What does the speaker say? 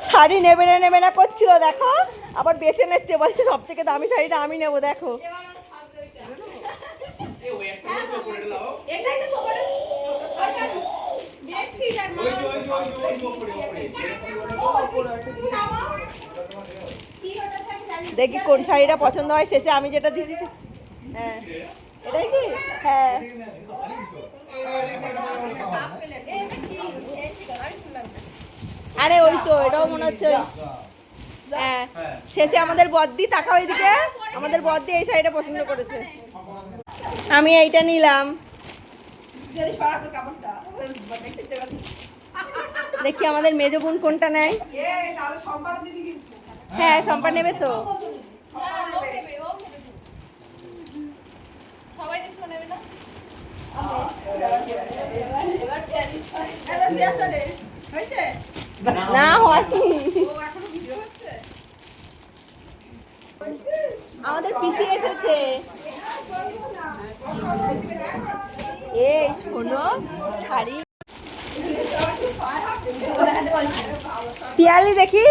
শাড়ি নেবে না করছিল, দেখো আবার বেছে নিচ্ছে, বলছে সব থেকে দামি শাড়িটা আমি নেবো। দেখো দেখি কোন শাড়িটা পছন্দ হয় শেষে আমি যেটা দিছি। হ্যাঁ এটাই কি? হ্যাঁ আরে ওই তো এটাও মনে হচ্ছে। হ্যাঁ শেষে আমাদের বদ্দি, তাকাও ওইদিকে, আমাদের বদ্দি এই শাড়িটা পছন্দ করেছে। আমি এইটা নিলাম। দেখি আমাদের মেজো বোন কোনটা নেয়। হ্যাঁ শম্পা নেবে তো। না হয়নি, আমাদের পিসি এসেছে। এই শোনো শাড়ি পিয়ালি দেখি।